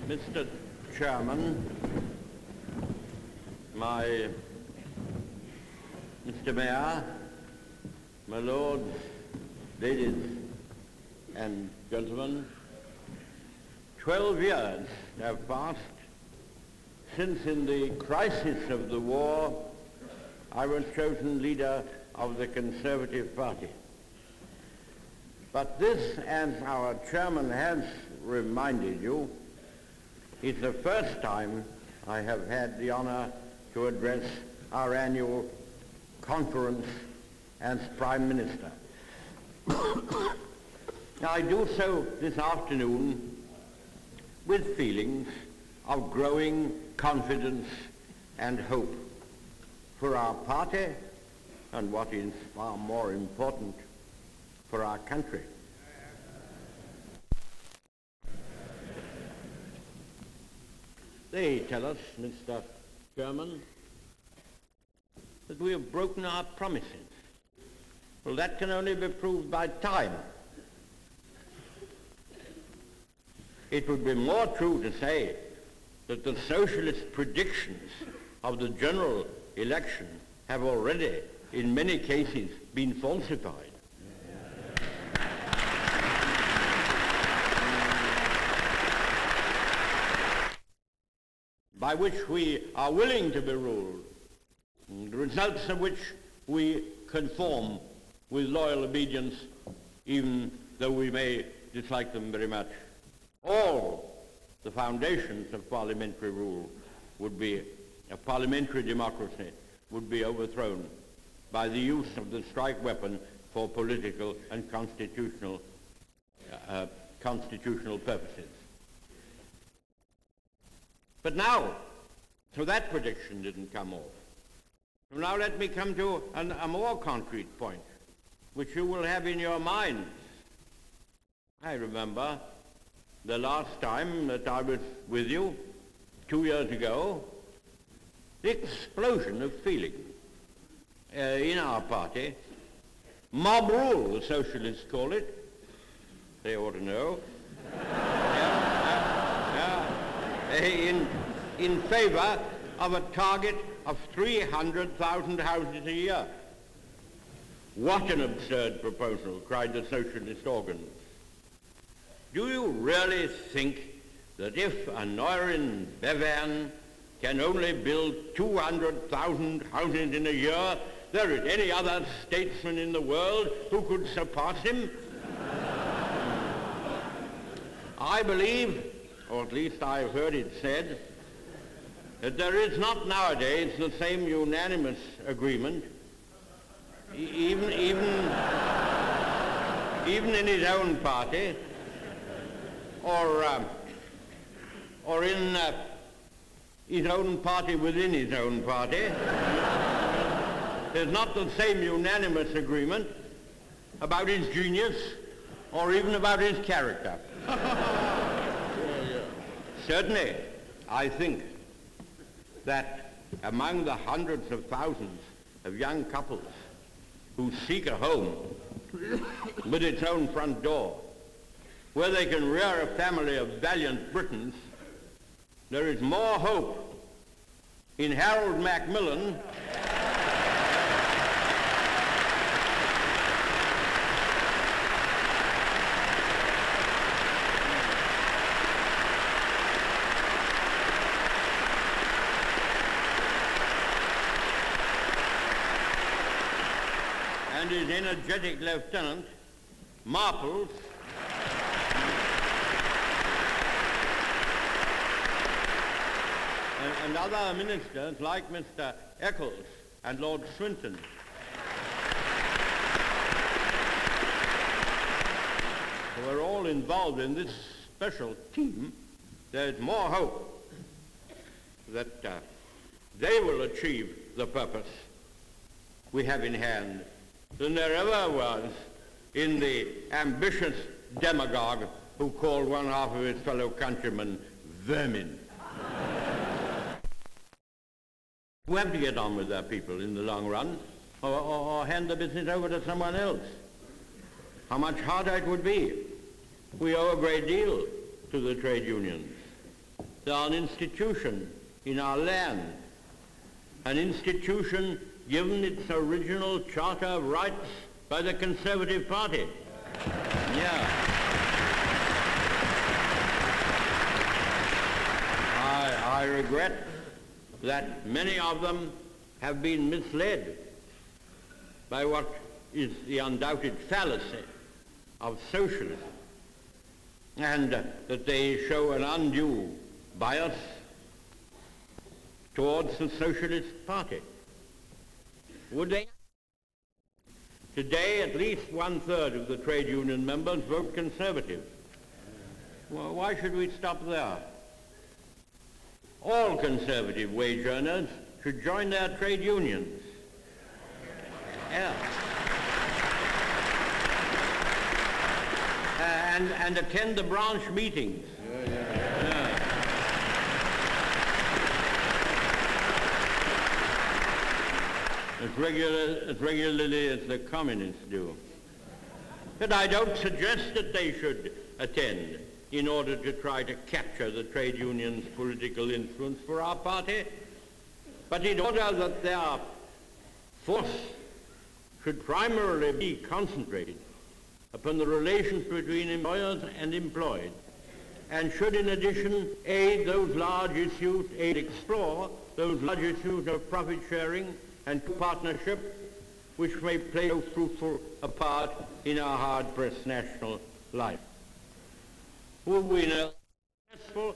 Mr. Chairman, Mr. Mayor, my lords, ladies and gentlemen, 12 years have passed since in the crisis of the war I was chosen leader of the Conservative Party. But this, as our chairman has reminded you, is the first time I have had the honor to address our annual conference as Prime Minister. I do so this afternoon with feelings of growing confidence and hope for our party and, what is far more important, for our country. They tell us, Mr. Chairman, that we have broken our promises. Well, that can only be proved by time. It would be more true to say that the Socialist predictions of the general election have already, in many cases, been falsified. By which we are willing to be ruled, the results of which we conform with loyal obedience, even though we may dislike them very much. All the foundations of parliamentary rule would be, a parliamentary democracy would be overthrown by the use of the strike weapon for political and constitutional purposes. But now, so that prediction didn't come off. So now let me come to a more concrete point, which you will have in your minds. I remember the last time that I was with you, 2 years ago, the explosion of feeling in our party. Mob rule, the Socialists call it. They ought to know. In favour of a target of 300,000 houses a year. What an absurd proposal, cried the Socialist organs. Do you really think that if Aneurin Bevan can only build 200,000 houses in a year, there is any other statesman in the world who could surpass him? I believe, or at least I've heard it said, that there is not nowadays the same unanimous agreement, even in his own party, or in his own party within his own party. There's not the same unanimous agreement about his genius or even about his character. Certainly, I think that among the hundreds of thousands of young couples who seek a home with its own front door, where they can rear a family of valiant Britons, there is more hope in Harold Macmillan and his energetic lieutenant, Marples, and other ministers like Mr. Eccles and Lord Swinton. Who are all involved in this special team. There's more hope that they will achieve the purpose we have in hand than there ever was in the ambitious demagogue who called one half of his fellow countrymen vermin. We have to get on with our people in the long run, or hand the business over to someone else. How much harder it would be. We owe a great deal to the trade unions. they are an institution in our land, an institution given its original Charter of Rights by the Conservative Party. Yeah. I regret that many of them have been misled by what is the undoubted fallacy of socialism, and that they show an undue bias towards the Socialist Party. Would they? Today, at least 1/3 of the trade union members vote Conservative. Well, why should we stop there? All Conservative wage earners should join their trade unions. Yeah. And attend the branch meetings. Yeah. As regularly as the communists do. But I don't suggest that they should attend in order to try to capture the trade union's political influence for our party, but in order that their force should primarily be concentrated upon the relations between employers and employed, and should in addition aid those large issues, explore those large issues of profit sharing and partnership which may play so fruitful a part in our hard-pressed national life. Will we know successful